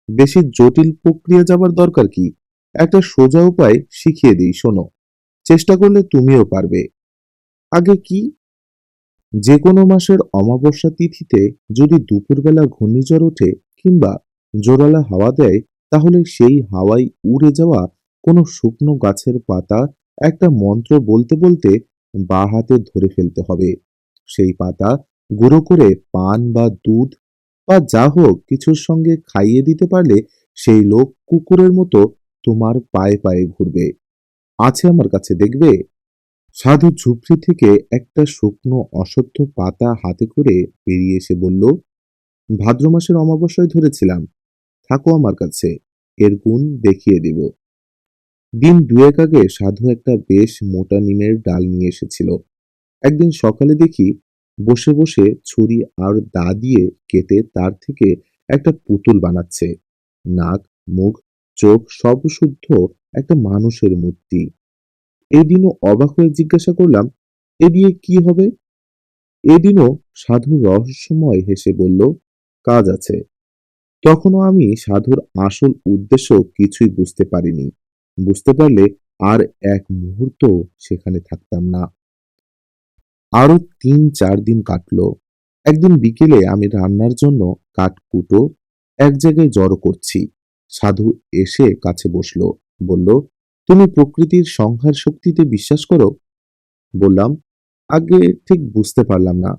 বেশি জটিল প্রক্রিয়া যাবার দরকার কি? একটা সোজা উপায় শিখিয়ে দিই, শোনো। চেষ্টা করলে তুমিও পারবে। আগে কি? যে কোনো মাসের অমাবস্যা তিথিতে যদি দুপুরবেলা ঘূর্ণিঝড় ওঠে কিংবা জোরালো হাওয়া দেয়, তাহলে সেই হাওয়ায় উড়ে যাওয়া কোনো শুকনো গাছের পাতা একটা মন্ত্র বলতে বলতে বাঁ হাতে ধরে ফেলতে হবে। সেই পাতা গুঁড়ো করে পান বা দুধ বা যা হোক কিছুর সঙ্গে খাইয়ে দিতে পারলে সেই লোক কুকুরের মতো তোমার পায়ে পায়ে ঘুরবে। আছে আমার কাছে, দেখবে? সাধু ঝুপড়ি থেকে একটা শুকনো অশ্বত্থ পাতা হাতে করে বেরিয়ে এসে বলল, ভাদ্র মাসের অমাবস্যায় ধরেছিলাম, থাকো আমার কাছে, এর গুণ দেখিয়ে দিব। দিন 2 আগে সাধু একটা বেশ মোটা নিমের ডাল নিয়ে এসেছিল। একদিন সকালে দেখি বসে বসে ছুরি আর দা দিয়ে কেটে তার থেকে একটা পুতুল বানাচ্ছে। নাক, মুখ, চোখ সব শুদ্ধ একটা মানুষের মূর্তি। এদিনও অবাক হয়ে জিজ্ঞাসা করলাম, এ দিয়ে কি হবে? এদিনও সাধু রহস্যময় হেসে বলল, কাজ আছে। তখনও আমি সাধুর আসল উদ্দেশ্য কিছুই বুঝতে পারিনি। বুঝতে পারলে আর এক মুহূর্ত সেখানে থাকতাম না। আরো 3-4 দিন কাটলো। একদিন বিকেলে আমি রান্নার জন্য কাঠকুটো এক জায়গায় জড়ো করছি। সাধু এসে কাছে বসলো। বলল, তুমি প্রকৃতির সংহার শক্তিতে বিশ্বাস করো? বললাম, আগে ঠিক বুঝতে পারলাম না।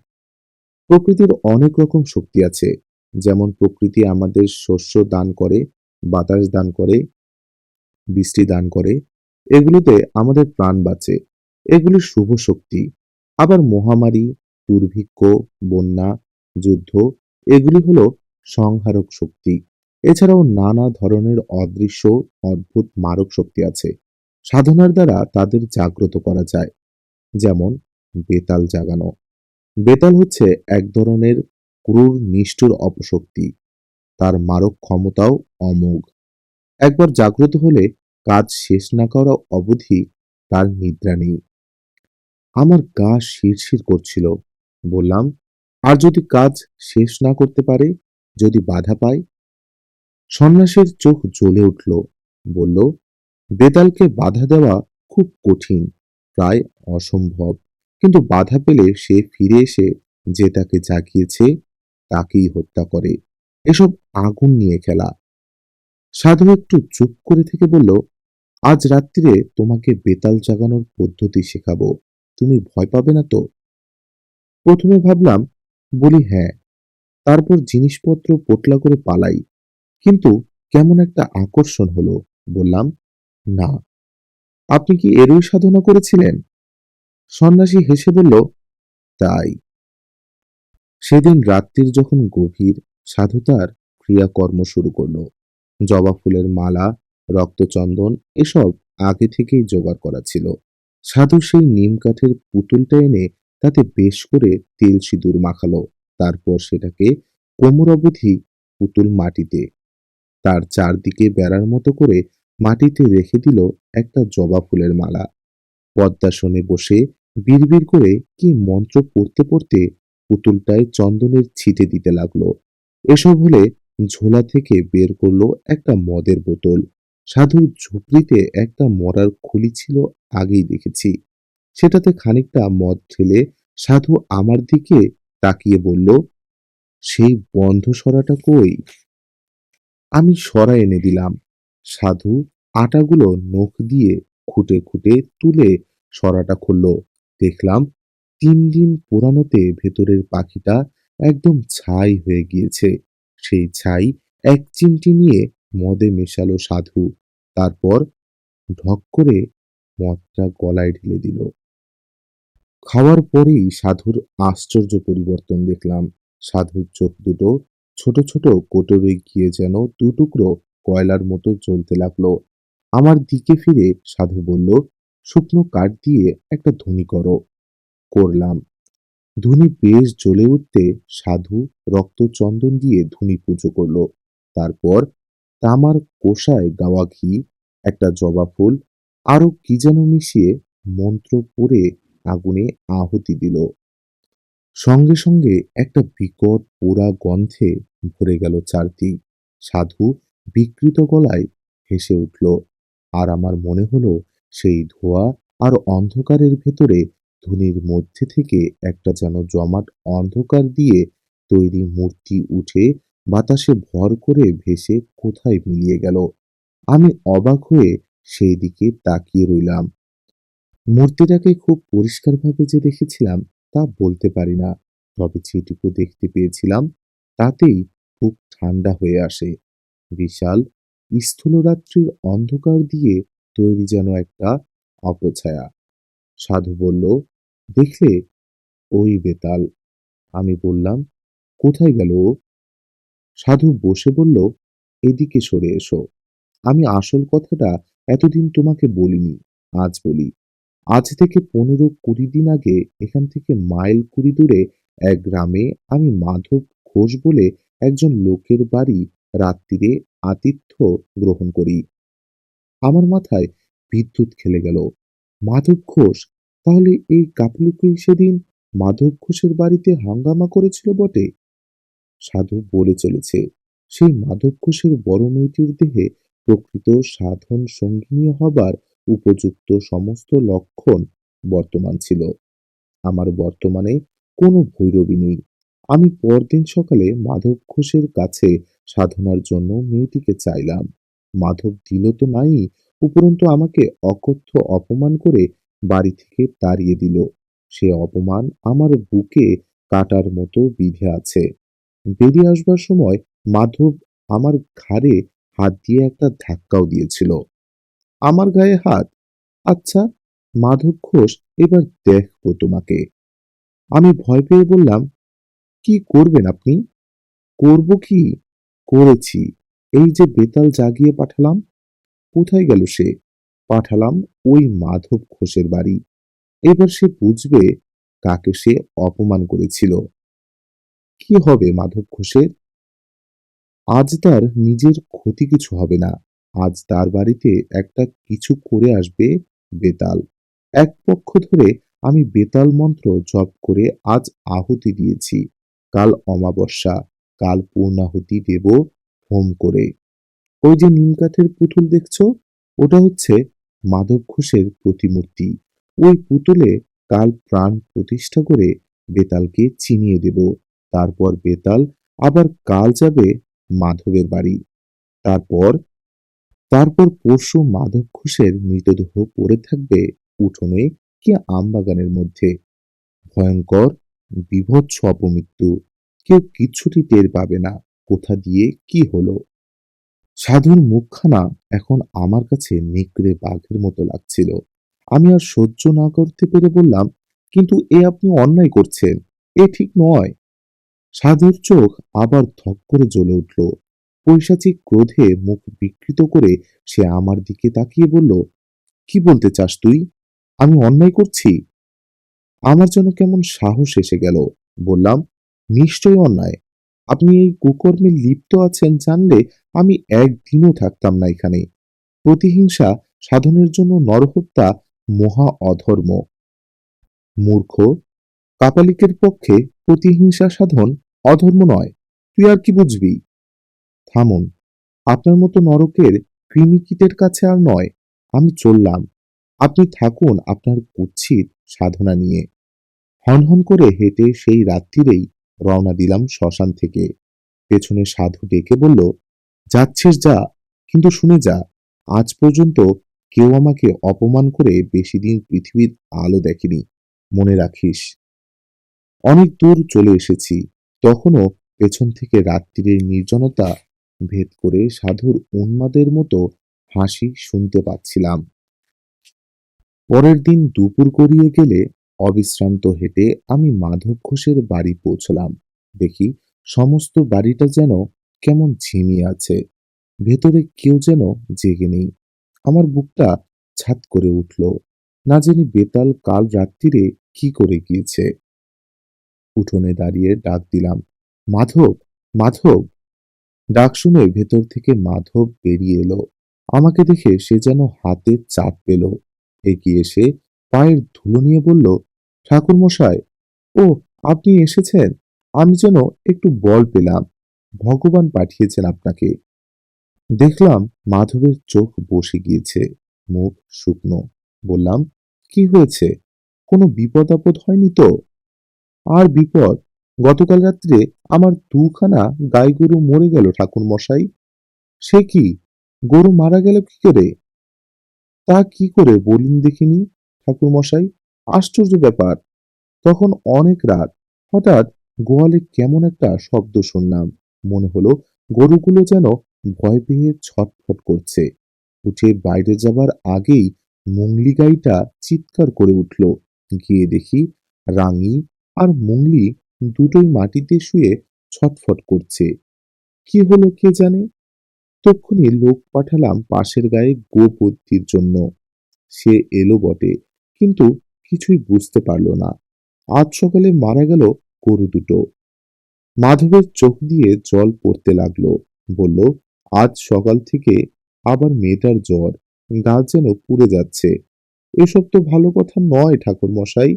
প্রকৃতির অনেক রকম শক্তি আছে। যেমন প্রকৃতি আমাদের শস্য দান করে, বাতাস দান করে, বৃষ্টি দান করে। এগুলোতে আমাদের প্রাণ বাঁচে। এগুলি শুভ শক্তি। আবার মহামারী, দুর্ভিক্ষ, বন্যা, যুদ্ধ, এগুলি হলো সংহারক শক্তি। এছাড়াও নানা ধরনের অদৃশ্য অদ্ভুত মারক শক্তি আছে। সাধনার দ্বারা তাদের জাগ্রত করা যায়। যেমন বেতাল জাগানো। বেতাল হচ্ছে এক ধরনের ক্রূর নিষ্ঠুর অপশক্তি। তার মারক ক্ষমতাও অমোঘ। একবার জাগ্রত হলে কাজ শেষ না করা অবধি তার নিদ্রা নেই। আমার গা শিরশির করছিল। বললাম, আর যদি কাজ শেষ না করতে পারে, যদি বাধা পায়? সন্ন্যাসীর চোখ জ্বলে উঠল। বলল, বেতালকে বাধা দেওয়া খুব কঠিন, প্রায় অসম্ভব। কিন্তু বাধা পেলে সে ফিরে এসে যে তাকে জাগিয়েছে তাকেই হত্যা করে। এসব আগুন নিয়ে খেলা। সাধু একটু চুপ করে থেকে বলল, আজ রাত্রিরে তোমাকে বেতাল জাগানোর পদ্ধতি শেখাবো। তুমি ভয় পাবে না তো? প্রথমে ভাবলাম, বলি হ্যাঁ, তারপর জিনিসপত্র পোটলা করে পালাই। কিন্তু কেমন একটা আকর্ষণ হলো। বললাম, না। আপনি কি এরই সাধনা করেছিলেন? সন্ন্যাসী হেসে বলল, তাই। সেদিন রাত্রির যখন গভীর, সাধু তার ক্রিয়াকর্ম শুরু করলো। জবা ফুলের মালা, রক্তচন্দন এসব আগে থেকেই জোগাড় করা ছিল। সাধু সেই নিম কাঠের পুতুলটা এনে তাতে বেশ করে তেল সিঁদুর মাখালো। তারপর সেটাকে কোমর অবধি পুতুল মাটিতে, তার চারদিকে বেড়ার মতো করে মাটিতে রেখে দিল একটা জবা ফুলের মালা। পদ্মাসনে বসে বিড়বিড় করে কি মন্ত্র পড়তে পড়তে পুতুলটায় চন্দনের ছিটে দিতে লাগলো। এসব হলে ঝোলা থেকে বের করলো একটা মদের বোতল। সাধুর ঝুপড়িতে একটা মরার খুলি ছিল, আগেই দেখেছি। সেটাতে খানিকটা মদ ঢেলে সাধু আমার দিকে তাকিয়ে বলল, সেই বন্ধ সরাটা কই? আমি সরা এনে দিলাম। সাধু আটাগুলো নখ দিয়ে খুঁটে খুঁটে তুলে সরাটা খুলল। দেখলাম 3 দিন পোড়ানোতে ভেতরের পাখিটা একদম ছাই হয়ে গিয়েছে। সেই ছাই এক চিমটি নিয়ে মদে মেশালো সাধু। তারপর ঢক করে মদটা গলায় ঢেলে দিল। খাওয়ার পরেই সাধুর আশ্চর্য পরিবর্তন দেখলাম। সাধুর চোখ দুটো ছোট ছোট কোটরে গিয়ে যেন দুটুকরো কয়লার মতো জ্বলতে লাগলো। আমার দিকে ফিরে সাধু বলল, শুকনো কাঠ দিয়ে একটা ধুনি করো। করলাম। ধুনি বেশ জ্বলে উঠতে সাধু রক্ত চন্দন দিয়ে ধুনি পুজো করলো। তারপর তামার কোষায় গাওয়া ঘি, একটা জবা ফুল, আরো কি যেন মিশিয়ে মন্ত্র পড়ে আগুনে আহুতি দিল। সঙ্গে সঙ্গে একটা বিকট পোড়া গন্ধে ভরে গেল চারদিক। সাধু বিকৃত গলায় হেসে উঠল। আর আমার মনে হলো সেই ধোঁয়া আর অন্ধকারের ভেতরে ধুনির মধ্যে থেকে একটা যেন জমাট অন্ধকার দিয়ে তৈরি মূর্তি উঠে বাতাসে ভর করে ভেসে কোথায় মিলিয়ে গেল। আমি অবাক হয়ে সেই দিকে তাকিয়ে রইলাম। মূর্তিটাকে খুব পরিষ্কারভাবে যে দেখেছিলাম তা বলতে পারি না। তবে যেটুকু দেখতে পেয়েছিলাম তাতেই বুক ঠান্ডা হয়ে আসে। বিশাল স্থূলরাত্রির অন্ধকার দিয়ে তৈরি যেন একটা অপছায়া। সাধু বলল, দেখলে, ওই বেতাল। আমি বললাম, কোথায় গেল ও? সাধু বসে বলল, এদিকে সরে এসো। আমি আসল কথাটা এতদিন তোমাকে বলিনি, আজ বলি। আজ থেকে 15-20 দিন আগে এখান থেকে মাইল 20 দূরে এক গ্রামে আমি মাধব ঘোষ বলে একজন লোকের বাড়ি রাত্রিরে আতিথ্য গ্রহণ করি। আমার মাথায় বিদ্যুৎ খেলে গেল। মাধব ঘোষ, তাহলে এই কাপুলুকই সেদিন মাধব ঘোষের বাড়িতে হাঙ্গামা করেছিল বটে। সাধু বলে চলেছে, সেই মাধব ঘোষের বড় মেয়েটির দেহে প্রকৃত সাধন সঙ্গিনী হবার উপযুক্ত সমস্ত লক্ষণ বর্তমান ছিল। আমার বর্তমানে কোনো ভৈরবী নেই। আমি পরদিন সকালে মাধব ঘোষের কাছে সাধনার জন্য মেয়েটিকে চাইলাম। মাধব দিল তো নাই, উপরন্তু আমাকে অকথ্য অপমান করে বাড়ি থেকে তাড়িয়ে দিল। সে অপমান আমার বুকে কাটার মতো বিঁধে আছে। বেরিয়ে আসবার সময় মাধব আমার ঘাড়ে হাত দিয়ে একটা ধাক্কাও দিয়েছিল। আমার গায়ে হাত? আচ্ছা, মাধব ঘোষ, এবার দেখবো তোমাকে। আমি ভয় পেয়ে বললাম, কি করবেন আপনি? করব কি? করেছি। এই যে বেতাল জাগিয়ে পাঠালাম। কোথায় গেল সে? পাঠালাম ওই মাধব ঘোষের বাড়ি। এবার সে বুঝবে কাকে সে অপমান করেছিল। কি হবে মাধব ঘোষের? আজ তার নিজের ক্ষতি কিছু হবে না। আজ তার বাড়িতে একটা কিছু করে আসবে বেতাল। এক পক্ষ ধরে আমি বেতাল মন্ত্র জপ করে আজ আহুতি দিয়েছি। কাল অমাবস্যা, কাল পূর্ণাহুতি দেব হোম করে। ওই যে নিম কাঠের পুতুল দেখছো, ওটা হচ্ছে মাধব ঘোষের প্রতিমূর্তি। ওই পুতুলে কাল প্রাণ প্রতিষ্ঠা করে বেতালকে চিনিয়ে দেব। তারপর বেতাল আবার কাল যাবে মাধবের বাড়ি। তারপর তারপর পরশু মাধব ঘোষের মৃতদেহ পড়ে থাকবে উঠোনে কি আমবাগানের মধ্যে। ভয়ঙ্কর বীভৎস অপমৃত্যু। কেউ কিচ্ছুটি টের পাবে না কোথা দিয়ে কি হলো। সাধুর মুখখানা এখন আমার কাছে নেকড়ে বাঘের মতো লাগছিল। আমি আর সহ্য না করতে পেরে বললাম, কিন্তু এ আপনি অন্যায় করছেন, এ ঠিক নয়। সাধুর চোখ আবার ধক করে জ্বলে উঠল। পৈশাচিক ক্রোধে মুখ বিকৃত করে সে আমার দিকে তাকিয়ে বলল, কি বলতে চাস তুই? আমি অন্যায় করছি? আমার যেন কেমন সাহস এসে গেল। বললাম, নিশ্চয়ই অন্যায়। আপনি এই কুকর্মে লিপ্ত আছেন জানলে আমি একদিনও থাকতাম না এখানে। প্রতিহিংসা সাধনের জন্য নরহত্যা মহা অধর্ম। মূর্খ, কাপালিকের পক্ষে প্রতিহিংসা সাধন অধর্ম নয়। তুই আর কি বুঝবি? থামুন, আপনার মতো নরকের কৃমিকীটের কাছে আর নয়। আমি চললাম, আপনি থাকুন আপনার কুৎসিত সাধনা নিয়ে। হনহন করে হেঁটে সেই রাত্রিরেই রওনা দিলাম শ্মশান থেকে। পেছনে সাধু ডেকে বলল, যাচ্ছিস যা, কিন্তু শুনে যা, আজ পর্যন্ত কেউ আমাকে অপমান করে বেশি দিন পৃথিবীর আলো দেখেনি, মনে রাখিস। অনেক দূর চলে এসেছি, তখনও পেছন থেকে রাত্রির নির্জনতা ভেদ করে সাধুর উন্মাদের মতো হাসি শুনতে পাচ্ছিলাম। পরের দিন দুপুর গড়িয়ে গেলে অবিশ্রান্ত হেঁটে আমি মাধব ঘোষের বাড়ি পৌঁছলাম। দেখি সমস্ত বাড়িটা যেন কেমন ঝিমিয়ে আছে, ভেতরে কেউ যেন জেগে নেই। আমার বুকটা ছাত করে উঠল। না জানি বেতাল কাল রাত্রিরে কি করে গিয়েছে। উঠোনে দাঁড়িয়ে ডাক দিলাম, মাধব, মাধব। ডাক শুনে ভেতর থেকে মাধব বেরিয়ে এলো। আমাকে দেখে সে যেন হাতে চাঁদ পেল। এগিয়ে এসে পায়ের ধুলো নিয়ে বলল, ঠাকুর মশাই, ও আপনি এসেছেন। আমি যেন একটু বল পেলাম। ভগবান পাঠিয়েছেন আপনাকে। দেখলাম মাধবের চোখ বসে গিয়েছে, মুখ শুকনো। বললাম, কি হয়েছে? কোনো বিপদ আপদ হয়নি তো? আর বিপদ, গতকাল রাত্রে আমার দুখানা গাই গরু মরে গেল ঠাকুর মশাই। সে কি, গরু মারা গেল কি করে? তা কি করে বলুন দেখিনি ঠাকুর মশাই, আশ্চর্য ব্যাপার। তখন অনেক রাত, হঠাৎ গোয়ালে কেমন একটা শব্দ শুনলাম। মনে হলো গরুগুলো যেন ভয় পেয়ে ছটফট করছে। উঠে বাইরে যাবার আগেই মুংলি গাইটা চিৎকার করে উঠল। গিয়ে দেখি রাঙি আর মুংলি দুটোই মাটিতে শুয়ে ছটফট করছে। কি হলো কে জানে। তক্ষুনি লোক পাঠালাম পাশের গায়ে গোবর্তির জন্য। সে এলো বটে, কিন্তু কিছুই বুঝতে পারল না। আজ সকালে মারা গেল গরু দুটো। মাধবের চোখ দিয়ে জল পড়তে লাগলো। বলল, আজ সকাল থেকে আবার মেয়েটার জ্বর, গা যেন পুড়ে যাচ্ছে। এসব তো ভালো কথা নয় ঠাকুর মশাই।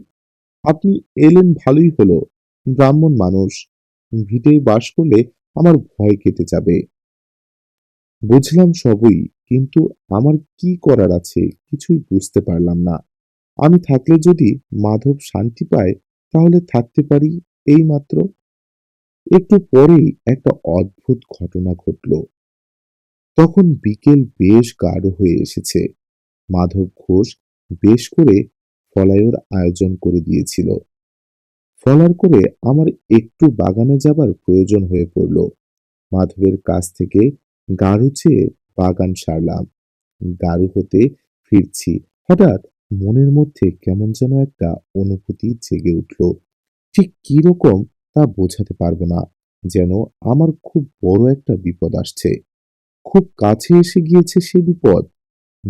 আপনি এলেন ভালোই হলো। ব্রাহ্মণ মানুষ, ভিটেই বাস করলে আমার ভয় কেটে যাবে। বুঝলাম সবই, কিন্তু আমার কি করার আছে কিছুই বুঝতে পারলাম না। আমি থাকলে যদি মাধব শান্তি পায় তাহলে থাকতে পারি, এই মাত্র। একটু পরেই একটা অদ্ভুত ঘটনা ঘটল। তখন বিকেল বেশ গাঢ় হয়ে এসেছে। মাধব ঘোষ বেশ করে ফলাইয়ের আয়োজন করে দিয়েছিল। ফলার করে আমার একটু বাগানে যাবার প্রয়োজন হয়ে পড়ল। মাধবের কাছ থেকে গাড়ু চেয়ে বাগান সারলাম। গাড়ু হতে ফিরছি, হঠাৎ মনের মধ্যে কেমন যেন একটা অনুভূতি জেগে উঠল। ঠিক কি রকম তা বোঝাতে পারবো না। যেন আমার খুব বড় একটা বিপদ আসছে, খুব কাছে এসে গিয়েছে সে বিপদ।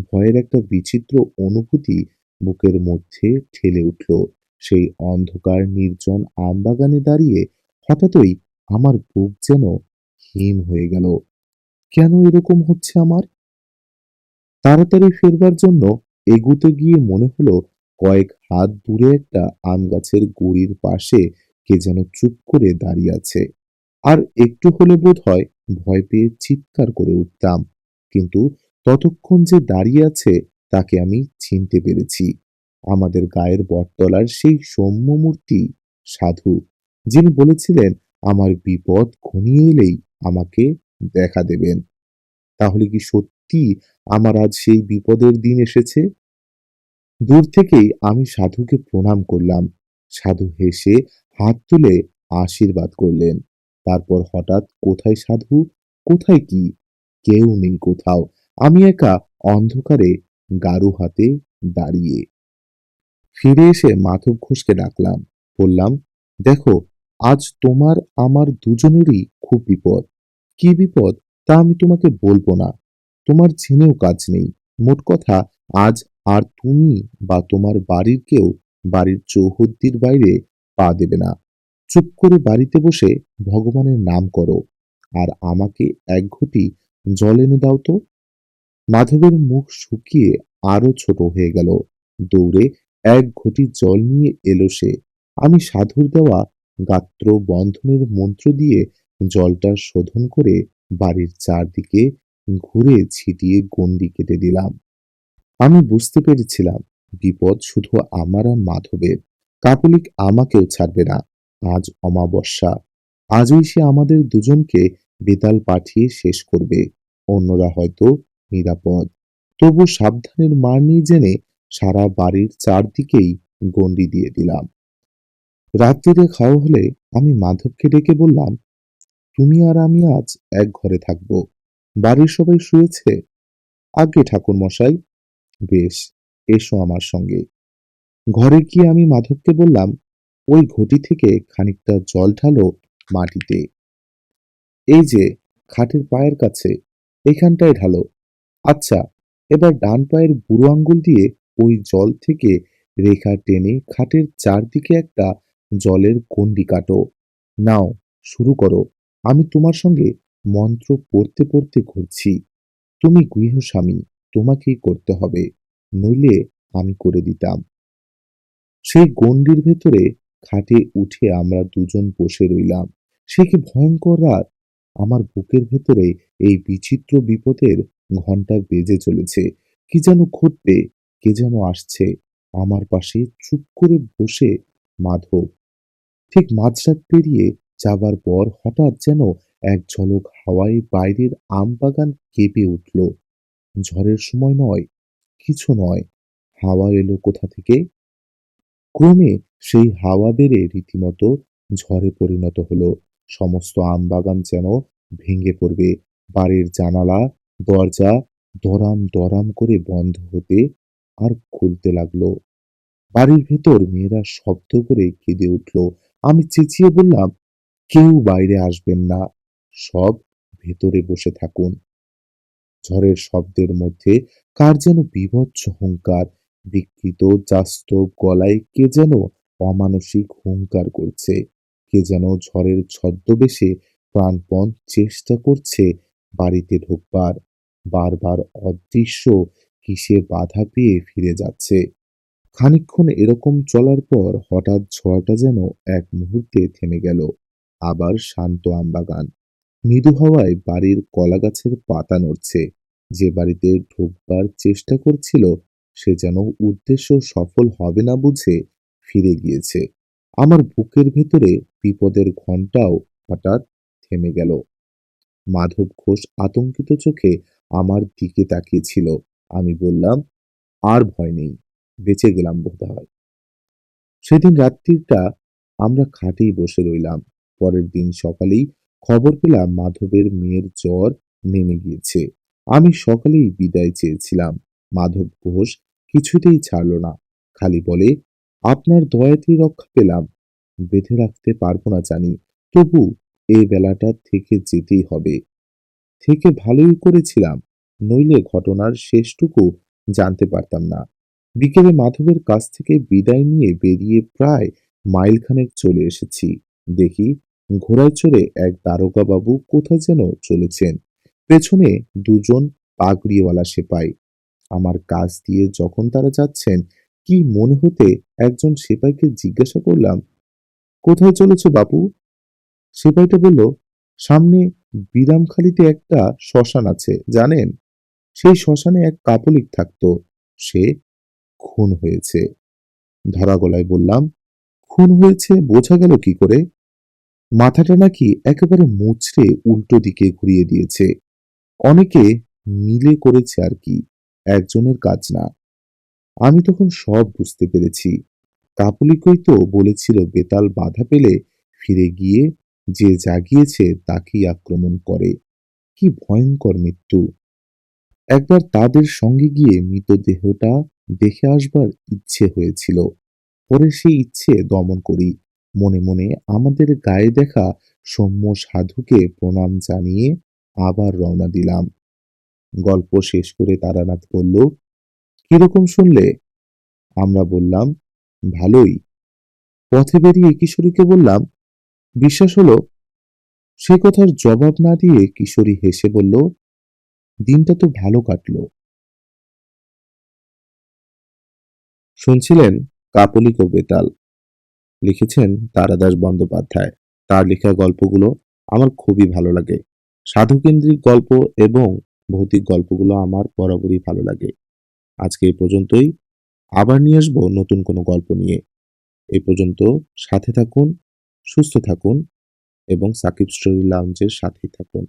ভয়ের একটা বিচিত্র অনুভূতি বুকের মধ্যে ঠেলে উঠল। সেই অন্ধকার নির্জন আমবাগানে দাঁড়িয়ে হঠাৎই আমার বুক যেন হিম হয়ে গেল। কেন এরকম হচ্ছে আমার? তাড়াতাড়ি ফেরবার জন্য এগুতে গিয়ে মনে হলো কয়েক হাত দূরে একটা আম গাছের গুড়ির পাশে কে যেন চুপ করে দাঁড়িয়ে আছে। আর একটু হলে বোধ হয় ভয় পেয়ে চিৎকার করে উঠতাম, কিন্তু ততক্ষণ যে দাঁড়িয়ে আছে তাকে আমি চিনতে পেরেছি। আমাদের গায়ের বটতলার সেই সৌম্য মূর্তি সাধু, যিনি বলেছিলেন আমার বিপদ ঘনিয়ে এলেই আমাকে দেখা দেবেন। তাহলে কি সত্যি আমার আজ সেই বিপদের দিন এসেছে? দূর থেকেই আমি সাধুকে প্রণাম করলাম। সাধু হেসে হাত তুলে আশীর্বাদ করলেন। তারপর হঠাৎ কোথায় সাধু, কোথায় কি? কেউ নেই কোথাও। আমি একা অন্ধকারে গারু হাতে দাঁড়িয়ে। ফিরে এসে মাধব ঘোষকে ডাকলাম। বললাম, দেখো, আজ তোমার আমার দুজনেরই খুব বিপদ। কি বিপদ তা আমি তোমাকে বলবো না। তোমার জেনেও কাজ নেই। মোট কথা, আজ আর তুমি বা তোমার বাড়ির কেউ বাড়ির চৌহদ্দির বাইরে পা দেবে না। চুপ করে বাড়িতে বসে ভগবানের নাম করো। আর আমাকে এক ঘটি জল এনে দাও তো। মাধবের মুখ শুকিয়ে আরো ছোট হয়ে গেল। দৌড়ে এক ঘটি জল নিয়ে এলো সে। আমি সাধুর দেওয়া গাত্র বন্ধনের মন্ত্র দিয়ে জলটা শোধন করে বাড়ির চারদিকে ঘুরে ছিটিয়ে গণ্ডি কেটে দিলাম। আমি বুঝতে পেরেছিলাম বিপদ শুধু আমার আর মাধবের। কাকলিক আমাকেও ছাড়বে না। আজ অমাবস্যা। আজই সে আমাদের দুজনকে বেতাল পাঠিয়ে শেষ করবে। অন্যরা হয়তো নিরাপদ। তবু সাবধানের মার নেই জেনে সারা বাড়ির চারদিকেই গণ্ডি দিয়ে দিলাম। রাত্রিরে খাওয়া হলে আমি মাধবকে ডেকে বললাম, তুমি আর আমি আজ এক ঘরে থাকবো। বাড়ির সবাই শুয়েছে? আজ্ঞে ঠাকুর মশাই। বেশ, এসো আমার সঙ্গে। ঘরে গিয়ে আমি মাধবকে বললাম, ওই ঘটি থেকে খানিকটা জল ঢালো মাটিতে। এই যে খাটের পায়ের কাছে, এখানটায় ঢালো। আচ্ছা, এবার ডান পায়ের বুড়ো আঙ্গুল দিয়ে ওই জল থেকে রেখা টেনে খাটের চারদিকে একটা জলের গণ্ডি কাটো। নাও, শুরু করো। আমি তোমার সঙ্গে মন্ত্র পড়তে পড়তে ঘুরছি। তুমি গৃহস্বামী, তোমাকেই করতে হবে, নইলে আমি করে দিতাম। সেই গণ্ডির ভেতরে খাটে উঠে আমরা দুজন বসে রইলাম। সে কি ভয়ঙ্কর রাত! আমার বুকের ভেতরে এই বিচিত্র বিপদের ঘণ্টা বেজে চলেছে। কি যেন ঘটবে, কে যেন আসছে। আমার পাশে চুপ করে বসে মাধব। ঠিক মাঝরাত পেরিয়ে যাবার পর হঠাৎ যেন এক ঝলক হাওয়ায় বাইরের আমবাগান কেঁপে উঠল। ঝড়ের সময় নয়, কিছু নয়, হাওয়া এলো কোথা থেকে। ক্রমে সেই হাওয়া বেড়ে রীতিমতো ঝড়ে পরিণত হলো। সমস্ত আমবাগান যেন ভেঙে পড়বে। বাড়ির জানালা দরজা দরাম দরাম করে বন্ধ হতে আর খুলতে লাগলো। বাড়ির ভেতর মেয়েরা শব্দ করে কেঁদে উঠল। আমি চেঁচিয়ে বললাম, কেউ বাইরে আসবেন না, সব ভেতরে বসে থাকুন। ঝড়ের শব্দের মধ্যে কার যেন বীভৎস হুংকার। বিকৃত যাস্তব গলায় কে যেন অমানসিক হুংকার করছে। কে যেন ঝড়ের ছদ্মবেশে প্রাণপণ চেষ্টা করছে বাড়িতে ঢুকবার। বারবার অদৃশ্য কিসে বাধা পেয়ে ফিরে যাচ্ছে। খানিকক্ষণ এরকম চলার পর হঠাৎ ঝড়টা যেন এক মুহূর্তে থেমে গেল। আবার শান্ত আমবাগান। মৃদু হাওয়ায় বাড়ির কলাগাছের পাতা নড়ছে। যে বাড়িতে ঢুকবার চেষ্টা করছিল সে যেন উদ্দেশ্য সফল হবে না বুঝে ফিরে গিয়েছে। আমার বুকের ভেতরে বিপদের ঘণ্টাও হঠাৎ থেমে গেল। মাধব ঘোষ আতঙ্কিত চোখে আমার দিকে তাকিয়েছিল। আমি বললাম, আর ভয় নেই, বেঁচে গেলাম বোধহয়। সেদিন রাত্রিটা আমরা খাটেই বসে রইলাম। পরের দিন সকালেই খবর পেলাম মাধবের মেয়ের জ্বর নেমে গিয়েছে। আমি সকালেই বিদায় চেয়েছিলাম। মাধব ঘোষ কিছুতেই ছাড়ল না। খালি বলে, আপনার দয়াতেই রক্ষা পেলাম। বেঁধে রাখতে পারবো না জানি, তবু এই বেলাটা থেকে যেতেই হবে। থেকে ভালোই করেছিলাম, নইলে ঘটনার শেষটুকু জানতে পারতাম না। বিকেলে মাধবের কাছ থেকে বিদায় নিয়ে বেরিয়ে প্রায় মাইলখানেক চলে এসেছি। দেখি ঘোড়ায় চড়ে এক দারোগা বাবু কোথায় যেন চলেছেন। পেছনে দুজন পাগড়িওয়ালা সেপাই। আমার কাছ দিয়ে যখন তারা যাচ্ছেন, কি মনে হতে একজন সেপাইকে জিজ্ঞাসা করলাম, কোথায় চলেছ বাবু? সেপাইটা বলল, সামনে বিরামখালিতে একটা শ্মশান আছে, জানেন? সেই শ্মশানে এক কাপলিক থাকতো, সে খুন হয়েছে। ধরা গলায় বললাম, খুন হয়েছে বোঝা গেল কি করে? মাথাটা নাকি একেবারে মুচড়ে উল্টো দিকে ঘুরিয়ে দিয়েছে। অনেকে মিলে করেছে আর কি, একজনের কাজ না। আমি তখন সব বুঝতে পেরেছি। কাপুলিকই তো বলেছিল বেতাল বাধা পেলে ফিরে গিয়ে যে জাগিয়েছে তাকেই আক্রমণ করে। কি ভয়ঙ্কর মৃত্যু! একবার তাদের সঙ্গে গিয়ে মৃতদেহটা দেখে আসবার ইচ্ছে হয়েছিল, পরে সেই ইচ্ছে দমন করি। মনে মনে আমাদের গায়ে দেখা সৌম্য সাধুকে প্রণাম জানিয়ে আবার রওনা দিলাম। গল্প শেষ করে তারানাথ বলল, কিরকম শুনলে? আমরা বললাম, ভালোই। পথে বেরিয়ে কিশোরীকে বললাম, বিশ্বাস হলো? সে কথার জবাব না দিয়ে কিশোরী হেসে বলল, দিনটা তো ভালো কাটলো। শুনছিলেন কাপলিক ও বেতাল, লিখেছেন তারাদাস বন্দ্যোপাধ্যায়। তার লেখা গল্পগুলো আমার খুবই ভালো লাগে। সাধুকেন্দ্রিক গল্প এবং ভৌতিক গল্পগুলো আমার বরাবরই ভালো লাগে। আজকে এই পর্যন্তই। আবার নিয়ে আসবো নতুন কোনো গল্প নিয়ে। এই পর্যন্ত সাথে থাকুন, সুস্থ থাকুন এবং সাকিব স্টোরি লাউঞ্জের সাথেই থাকুন।